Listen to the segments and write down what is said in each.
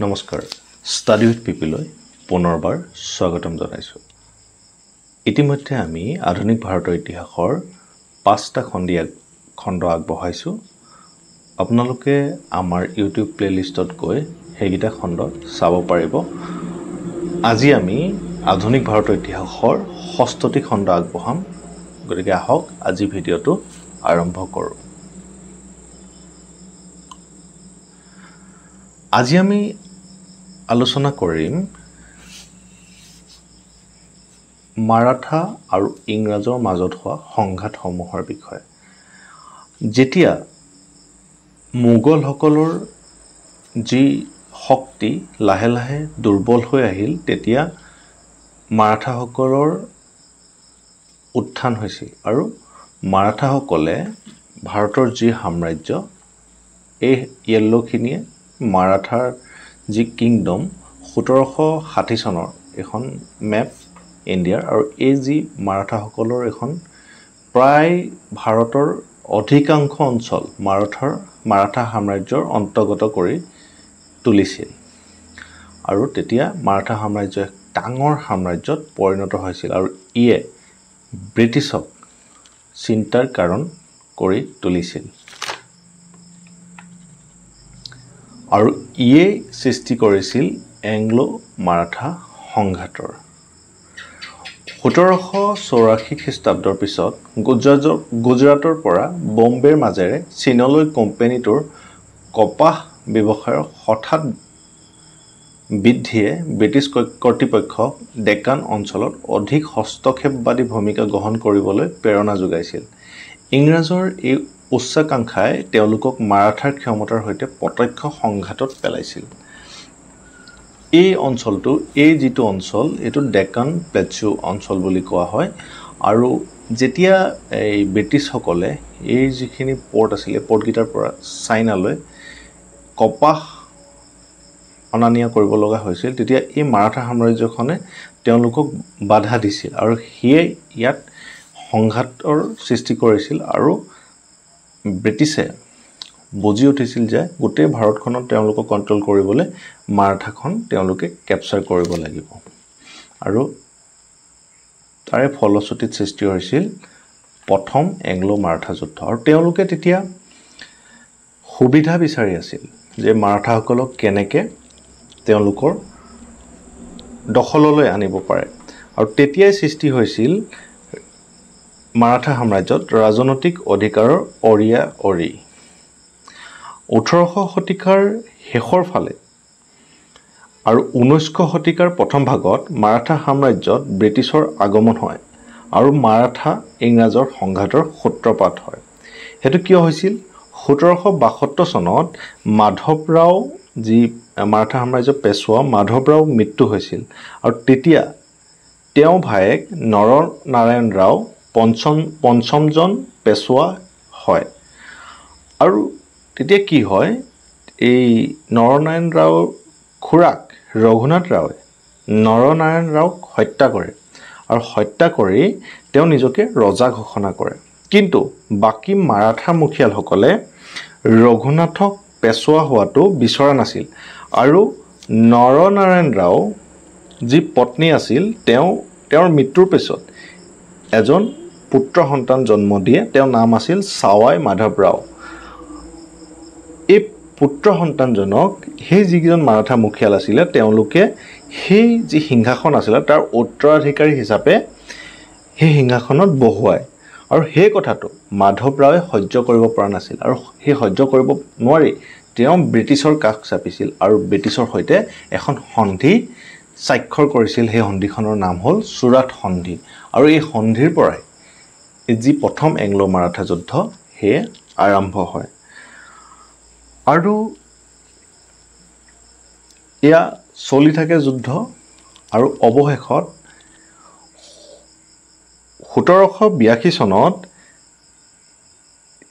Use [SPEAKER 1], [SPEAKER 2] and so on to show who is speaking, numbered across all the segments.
[SPEAKER 1] নমস্কাৰ study with পিপিলৈ পুনৰবাৰ স্বাগতম জনাইছোঁ ইতিমধ্যে আমি আধুনিক ভাৰতৰ ইতিহাসৰ 5টা খণ্ড আগবঢ়াইছোঁ আপোনালোকে আমাৰ ইউটিউব প্লেলিষ্টত গৈ সেইকেইটা খণ্ড চাব পাৰিব আজি আমি আধুনিক ভাৰতৰ ইতিহাসৰ 6টি খণ্ড আগবঢ়াম গতিকে আহক আজি ভিডিঅ'টো আৰম্ভ কৰোঁ আজি আমি আলোচনা কৰিম মাৰাঠা আৰু ইংৰাজৰ মাজত হোৱা সংঘাতসমূহৰ বিষয়ে যেতিয়া মোগলসকলৰ যি শক্তি লাহে লাহে দুৰ্বল হৈ আহিল তেতিয়া মাৰাঠাসকলৰ উত্থান হৈছিল আৰু মাৰাঠাসকলে ভাৰতৰ যি সাম্ৰাজ্য এই ইয়েল্লোখিনিয়ে মাৰাঠাৰ যি কিংডম 1760 চনৰ এখন মেপ ইণ্ডিয়াৰ আৰু এই যি মাৰাঠাসকলৰ এখন প্ৰায় ভাৰতৰ অধিকাংশ অঞ্চল মাৰাঠা সাম্ৰাজ্যৰ অন্তৰ্গত কৰি তুলিছিল আৰু তেতিয়া মাৰাঠা সাম্ৰাজ্য এক ডাঙৰ সাম্ৰাজ্যত পৰিণত হৈছিল আৰু ইয়ে ব্ৰিটিছক চিন্তাৰ কাৰণ কৰি তুলিছিল আৰু ইয়ে সৃষ্টি কৰিছিল এংলো মাৰাঠা সংঘাতৰ 1784 খ্ৰীষ্টাব্দৰ পিছত গুজৰাটৰ পৰা বম্বেৰ মাজেৰে চীনলৈ কোম্পানীটোৰ কপাহ ব্যৱসায়ৰ হঠাৎ বৃদ্ধিয়ে ব্ৰিটিছ কৰ্তৃপক্ষক ডেকান অঞ্চলত অধিক হস্তক্ষেপবাদী ভূমিকা গ্ৰহণ কৰিবলৈ প্ৰেৰণা যোগাইছিল ইংৰাজৰ এই উচ্চাকাংক্ষাই তেওঁলোকক মাৰাঠাৰ ক্ষমতাৰ সৈতে প্ৰত্যক্ষ সংঘাতত পেলাইছিল এই অঞ্চলটো এই যিটো অঞ্চল এটো ডেকান প্লেটু অঞ্চল বুলি কোৱা হয় আৰু যেতিয়া এই ব্ৰিটিছসকলে এই যিখিনি পোৰ্ট আছিল পোৰ্টগিটাৰ পৰা চাইনালৈ কপাহ অনানিয়া কৰিব লগা হৈছিল তেতিয়া এই মাৰাঠা সাম্ৰাজ্যখনে তেওঁলোকক বাধা দিছিল আৰু হিয়ে ইয়াত সংঘাতৰ সৃষ্টি কৰিছিল আৰু ব্ৰিটিছে বুজি উঠিছিল যে গোটেই ভাৰতখনত তেওঁলোকক কন্ট্ৰোল কৰিবলৈ মাৰাঠাখন তেওঁলোকে ক্যাপচাৰ কৰিব লাগিব আৰু তাৰে ফলশ্ৰুতিত সৃষ্টি হৈছিল প্ৰথম এংলো মাৰাঠা যুদ্ধ আৰু তেওঁলোকে তেতিয়া সুবিধা বিচাৰি আছিল যে মাৰাঠাসকলক কেনেকে তেওঁলোকৰ দখললৈ আনিব পাৰে আৰু তেতিয়াই সৃষ্টি হৈছিল মাৰাঠা সাম্ৰাজ্যত ৰাজনৈতিক অধিকাৰৰ অৰিয়া অৰি 1800 শতিকাৰ শেষৰ ফালে আৰু 1900 শতিকাৰ প্ৰথম ভাগত মাৰাঠা সাম্ৰাজ্যত ব্ৰিটিছৰ আগমন হয় আৰু মাৰাঠা ইংৰাজৰ সংঘাতৰ সূত্ৰপাত হয় হেতু কিয় হৈছিল 1772 চনত মাধৱৰাও যি মাৰাঠা সাম্ৰাজ্যৰ পেশৱা মাধৱৰাও মৃত্যু হৈছিল আৰু তেতিয়া তেওঁ ভায়েক নৰনাৰায়ণ ৰাও পঞ্চমজন পেশৱা হয় আৰু তেতিয়া কি হয় এই নৰনাৰায়ণ ৰাওৰ খুৰাক ৰঘুনাথ ৰাওয়ে নৰনাৰায়ণ ৰাওক হত্যা কৰে আৰু হত্যা কৰি তেওঁ নিজকে ৰজা ঘোষণা কৰে কিন্তু বাকি মাৰাঠা মুখিয়ালসকলে ৰঘুনাথক পেশৱা হোৱাটো বিচৰা নাছিল আৰু নৰনাৰায়ণ ৰাও যি পত্নী আছিল তেওঁৰ মৃত্যুৰ পিছত এজন পুত্ৰ সন্তান জন্ম দিয়ে তেওঁৰ নাম আছিল সাৱাই মাধৱৰাও এই পুত্ৰ সন্তানজনক সেই যিজন মাৰাঠা মুখিয়াল আছিল তেওঁলোকে সেই যি সিংহাসন আছিল তাৰ উত্তৰাধিকাৰী হিচাপে সেই সিংহাসনত বহুৱায় আৰু সেই কথাটো মাধৱৰাৱে সহ্য কৰিব পৰা নাছিল আৰু সেই সহ্য কৰিব নোৱাৰি তেওঁ ব্ৰিটিছৰ কাষ চাপিছিল আৰু ব্ৰিটিছৰ সৈতে এখন সন্ধি স্বাক্ষৰ কৰিছিল সেই সন্ধিখনৰ নাম হ'ল চুৰাট সন্ধি আৰু এই সন্ধিৰ পৰাই যি প্ৰথম এংলো মাৰাঠা যুদ্ধ হে আৰম্ভ হয় আৰু ইয়া চলি থাকে যুদ্ধ আৰু অৱশেষত 1782 চনত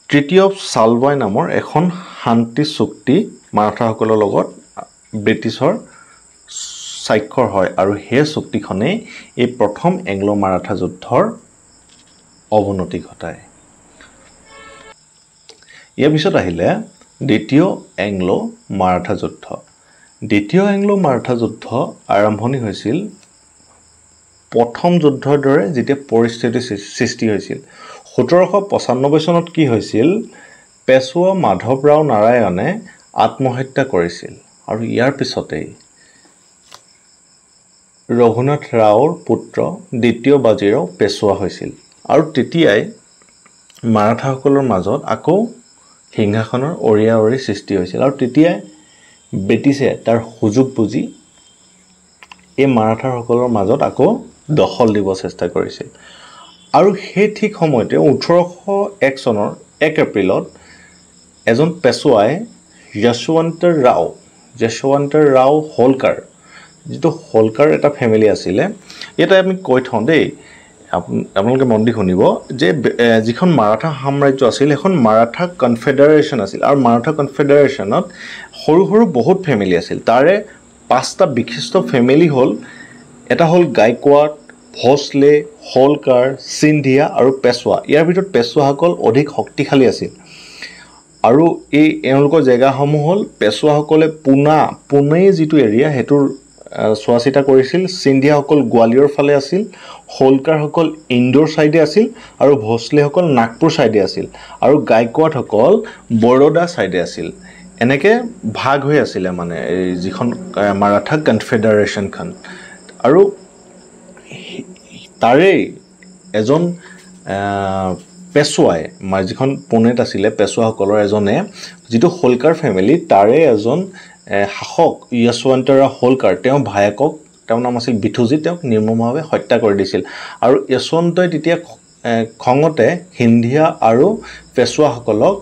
[SPEAKER 1] ট্ৰিটি অফ চালৱাই নামৰ এখন শান্তি চুক্তি মাৰাঠাসকলৰ লগত ব্ৰিটিছৰ স্বাক্ষৰ হয় আৰু সেই চুক্তিখনে এই প্ৰথম এংলো মাৰাঠা যুদ্ধৰ অৱনতি ঘটায় ইয়াৰ পিছত আহিলে দ্বিতীয় এংলো মাৰাঠা যুদ্ধ দ্বিতীয় এংলো মাৰাঠা যুদ্ধ আৰম্ভণি হৈছিল প্ৰথম যুদ্ধৰ দৰে যেতিয়া পৰিস্থিতি সৃষ্টি হৈছিল 1795 চনত কি হৈছিল পেশৱা মাধৱৰাও নাৰায়ণে আত্মহত্যা কৰিছিল আৰু ইয়াৰ পিছতেই ৰঘুনাথ ৰাওৰ পুত্ৰ দ্বিতীয় বাজিৰাও পেশৱা হৈছিল আৰু তেতিয়াই মাৰাঠাসকলৰ মাজত আকৌ সিংহাসনৰ অৰিয়া-অৰি সৃষ্টি হৈছিল আৰু তেতিয়াই ব্ৰিটিছে তাৰ সুযোগ বুজি এই মাৰাঠাসকলৰ মাজত আকৌ দখল দিব চেষ্টা কৰিছিল আৰু সেই ঠিক সময়তে 1801 চনৰ 1 এপ্ৰিলত এজন পেশৱাই যশৱন্ত ৰাও হোলকাৰ যেটো হোলকাৰ এটা ফ্যামিলি আছিল এটা আমি কৈ থওঁ দেই আপোনালোকে মন দি শুনিব যে যিখন মাৰাঠা সাম্ৰাজ্য আছিল এখন মাৰাঠা কনফেডাৰেশন আছিল আৰু মাৰাঠা কনফেডাৰেশনত সৰু সৰু বহুত ফ্যামিলি আছিল তাৰে 5টা বিশিষ্ট ফ্যামিলি হল এটা হল গায়কৱাড ভোসলে হোলকাৰ সিন্ধিয়া আৰু পেশৱা ইয়াৰ ভিতৰত পেশৱাসকল অধিক শক্তিশালী আছিল আৰু এই এওঁলোকৰ জেগাসমূহ হল পেশৱাসকলে পুনে যিটো এৰিয়া হেতুৰ সোৱাচিতা কৰিছিল সিন্ধিয়াসকল গোৱালিয়ৰ ফালে আছিল হোলকাৰসকল ইন্দোৰ সাইডে আছিল আৰু ভোসলেসকল নাগপুৰ সাইডে আছিল আৰু গায়কৱাডসকল বৰোদা সাইডে আছিল এনেকে ভাগ হৈ আছিল মানে যিখন মাৰাঠা কনফেডাৰেশনখন আৰু তাৰে এজন পেশৱাই যিখন পুনেত আছিল পেশৱাসকলৰ এজনে যিটো হোলকাৰ ফ্যামিলি তাৰে এজন শাসক যশৱন্তৰাও হোলকাৰ তেওঁ ভায়েকক তেওঁৰ নাম আছিল বিথুজি তেওঁক নিৰ্মমভাৱে হত্যা কৰি দিছিল আৰু যশৱন্তই তেতিয়া খঙতে সিন্ধিয়া আৰু পেশৱাসকলক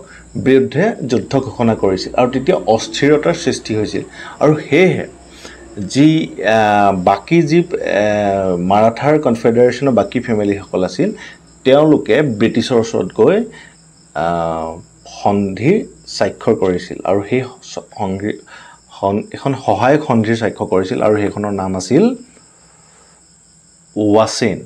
[SPEAKER 1] বিৰুদ্ধে যুদ্ধ ঘোষণা কৰিছিল আৰু তেতিয়া অস্থিৰতাৰ সৃষ্টি হৈছিল আৰু হেহে যি বাকি যি মাৰাঠাৰ কনফেডাৰেশনৰ বাকি ফ্যামিলি সকল আছিল তেওঁলোকে ব্ৰিটিছৰ ওচৰত গৈ সন্ধি স্বাক্ষৰ কৰিছিল আৰু সেই এখন সহায়ক সন্ধিৰ স্বাক্ষৰ কৰিছিল আৰু সেইখনৰ নাম আছিল ৱাচিন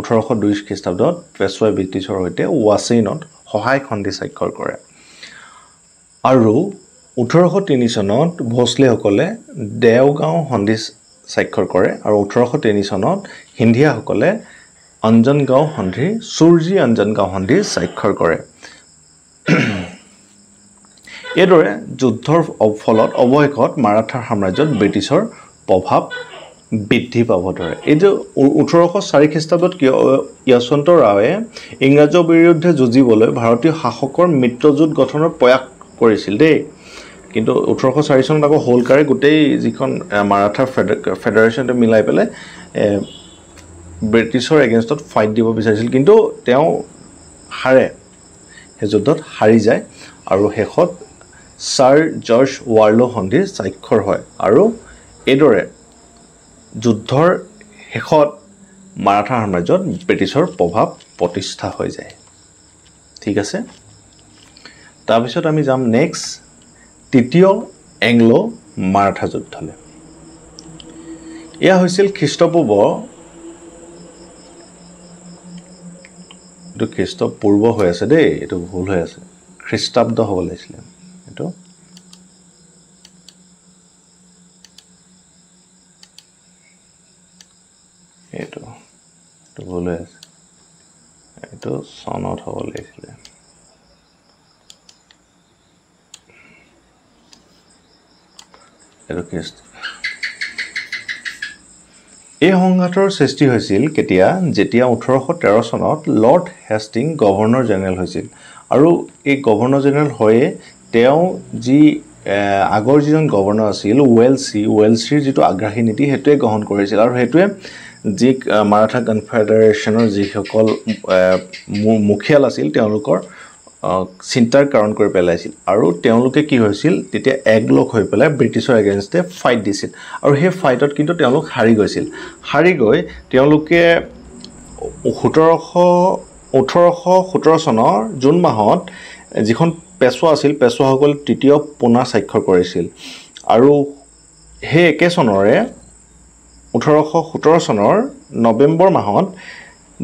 [SPEAKER 1] 1802 খ্ৰীষ্টাব্দত পেশৱাই ব্ৰিটিছৰ সৈতে ৱাচিনত সহায়ক সন্ধি স্বাক্ষৰ কৰে আৰু 1803 চনত ভোসলেসকলে দেওগাঁও সন্ধি স্বাক্ষৰ কৰে আৰু 1803 চনত সিন্ধিয়াসকলে অঞ্জনগাঁও সন্ধি সূৰ্যী অঞ্জনগাঁও সন্ধি স্বাক্ষৰ কৰে এদৰে যুদ্ধৰ ফলত অৱশেষত মাৰাঠা সাম্ৰাজ্যত ব্ৰিটিছৰ প্ৰভাৱ বৃদ্ধি পাব ধৰে এই যে 1804 খ্ৰীষ্টাব্দত যশৱন্ত ৰাওয়ে ইংৰাজৰ বিৰুদ্ধে যুঁজিবলৈ ভাৰতীয় শাসকৰ মিত্ৰজোঁট গঠনৰ প্ৰয়াস কৰিছিল দেই কিন্তু 1804 চনত আকৌ হোলকাৰে গোটেই যিখন মাৰাঠা ফেডাৰেশনটো মিলাই পেলাই ব্ৰিটিছৰ এগেইনষ্টত ফাইট দিব বিচাৰিছিল কিন্তু তেওঁ হাৰে হে যুদ্ধত হাৰি যায় আৰু শেষত সাৰ জৰ্জ ৱাৰ্লো সন্ধি স্বাক্ষৰ হয় আৰু এদৰে যুদ্ধৰ শেষত মাৰাঠা সাম্ৰাজ্যত ব্ৰিটিছৰ প্ৰভাৱ প্ৰতিষ্ঠা হৈ যায় ঠিক আছে তাৰ পিছত আমি যাম নেক্সট তৃতীয় এংলো মাৰাঠা যুদ্ধলৈ এয়া হৈছিল খ্ৰীষ্টপূৰ্ব এটো খ্ৰীষ্টপূৰ্ব হৈ আছে দেই এটো ভুল হৈ আছে খ্ৰীষ্টাব্দ হ'ব লাগিছিল এটো ভুল হৈ আছে এটো সনত হ'ব লাগিছিল এটো খ্ৰীষ্ট এই সংঘাতৰ সৃষ্টি হৈছিল কেতিয়া যেতিয়া 1813 চনত লৰ্ড হেষ্টিং গভৰ্ণৰ জেনেৰেল হৈছিল আৰু এই গভৰ্ণৰ জেনেৰেল হয়ে তেওঁ যি আগৰ যিজন গভৰ্ণৰ আছিল ওয়েলছিৰ যিটো আগ্ৰাহী নীতি হেতুৱে গ্ৰহণ কৰিছিল আৰু হেতুৱে যি মাৰাঠা কনফেডাৰেশনৰ যি সকল মুখিয়াল আছিল তেওঁলোকৰ চিন্তাৰ কাৰণ কৰি পেলাইছিল আৰু তেওঁলোকে কি হৈছিল তেতিয়া একলগ হৈ পেলাই ব্ৰিটিছৰ এগেইনষ্টে ফাইট দিছিল আৰু সেই ফাইটত কিন্তু তেওঁলোক হাৰি গৈছিল হাৰি গৈ তেওঁলোকে 1817 চনৰ জুন মাহত যিখন পেশৱা আছিল পেশৱাসকল তৃতীয় পুনা স্বাক্ষৰ কৰিছিল আৰু সেই একে চনৰে 1817 চনৰ নৱেম্বৰ মাহত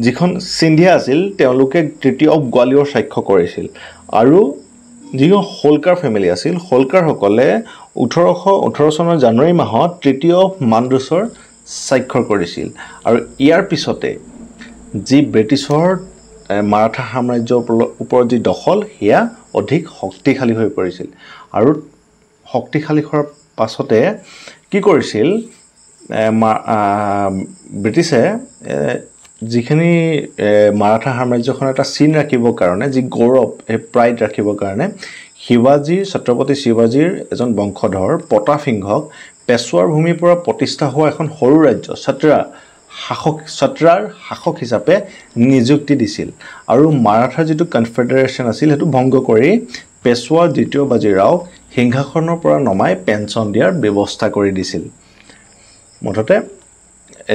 [SPEAKER 1] যিখন সিন্ধিয়া আছিল তেওঁলোকে তৃতীয় গোৱালিয়ৰ স্বাক্ষৰ কৰিছিল আৰু যিখন হোলকাৰ ফ্যামিলি আছিল হোলকাৰসকলে 1818 চনৰ জানুৱাৰী মাহত তৃতীয় মানডুছৰ স্বাক্ষৰ কৰিছিল আৰু ইয়াৰ পিছতে যি ব্ৰিটিছৰ মাৰাঠা সাম্ৰাজ্যৰ ওপৰত যি দখল সেয়া অধিক শক্তিশালী হৈ পৰিছিল আৰু শক্তিশালী হোৱাৰ পাছতে কি কৰিছিল ব্ৰিটিছে যিখিনি মাৰাঠা সাম্ৰাজ্যখন এটা চিন ৰাখিবৰ কাৰণে যি গৌৰৱ এই প্ৰাইড ৰাখিবৰ কাৰণে ছত্ৰপতি শিৱাজীৰ এজন বংশধৰ প্ৰতাপ সিংহক পেছোৱাৰ ভূমিৰ পৰা প্ৰতিষ্ঠা হোৱা এখন সৰু ৰাজ্য ছত্ৰাৰ শাসক হিচাপে নিযুক্তি দিছিল আৰু মাৰাঠাৰ যিটো কনফেডাৰেশ্যন আছিল সেইটো ভংগ কৰি পেছোৱা দ্বিতীয় বাজিৰাওক সিংহাসনৰ পৰা নমাই পেঞ্চন দিয়াৰ ব্যৱস্থা কৰি দিছিল মুঠতে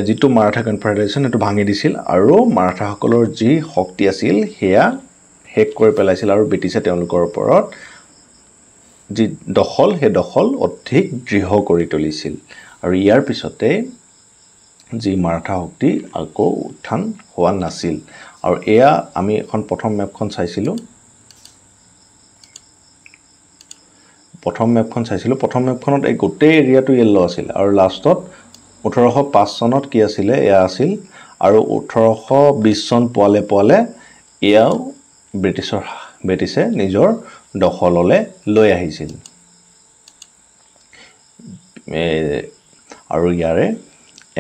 [SPEAKER 1] যিটো মাৰাঠা কনফেডাৰেশ্যন সেইটো ভাঙি দিছিল আৰু মাৰাঠাসকলৰ যি শক্তি আছিল সেয়া শেষ কৰি পেলাইছিল আৰু ব্ৰিটিছে তেওঁলোকৰ ওপৰত যি দখল সেই দখল অধিক দৃঢ় কৰি তুলিছিল আৰু ইয়াৰ পিছতে যি মাৰাঠা শক্তি আকৌ উত্থান হোৱা নাছিল আৰু এয়া আমি এখন প্ৰথম মেপখন চাইছিলোঁ প্ৰথম মেপখনত এই গোটেই এৰিয়াটো ইয়েল্লো আছিল আৰু লাষ্টত 1805 চনত কি আছিলে এয়া আছিল আৰু 1820 চন পোৱালে এয়াও ব্ৰিটিছে নিজৰ দখললৈ লৈ আহিছিল আৰু ইয়াৰে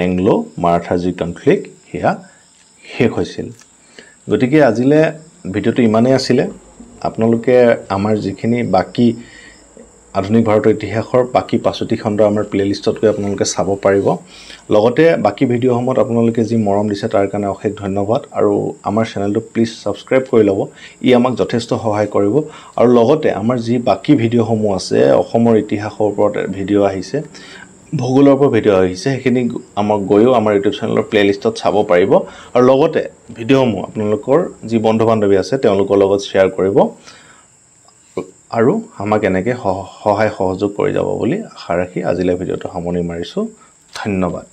[SPEAKER 1] এংলো মাৰাঠা যি কনফ্লিক্ট সেয়া শেষ হৈছিল গতিকে আজিলৈ ভিডিঅ'টো ইমানেই আছিলে আপোনালোকে আমাৰ যিখিনি বাকি আধুনিক ভাৰতৰ ইতিহাসৰ বাকি 5টি খণ্ড আমাৰ প্লেলিষ্টত গৈ আপোনালোকে চাব পাৰিব লগতে বাকি ভিডিঅ'সমূহত আপোনালোকে যি মৰম দিছে তাৰ কাৰণে অশেষ ধন্যবাদ আৰু আমাৰ চেনেলটো প্লিজ সাবস্ক্ৰাইব কৰি ল'ব ই আমাক যথেষ্ট সহায় কৰিব আৰু লগতে আমাৰ যি বাকি ভিডিঅ'সমূহ আছে অসমৰ ইতিহাসৰ ওপৰত ভিডিঅ' আহিছে ভূগোলৰ ওপৰত ভিডিঅ' আহিছে সেইখিনি আমাক গৈও আমাৰ ইউটিউব চেনেলৰ প্লেলিষ্টত চাব পাৰিব আৰু লগতে ভিডিঅ'সমূহ আপোনালোকৰ যি বন্ধু বান্ধৱী আছে তেওঁলোকৰ লগত শ্বেয়াৰ কৰিব আৰু আমাক এনেকৈ সহায় সহযোগ কৰি যাব বুলি আশা ৰাখি আজিলৈ ভিডিঅ'টো সামৰণি মাৰিছোঁ ধন্যবাদ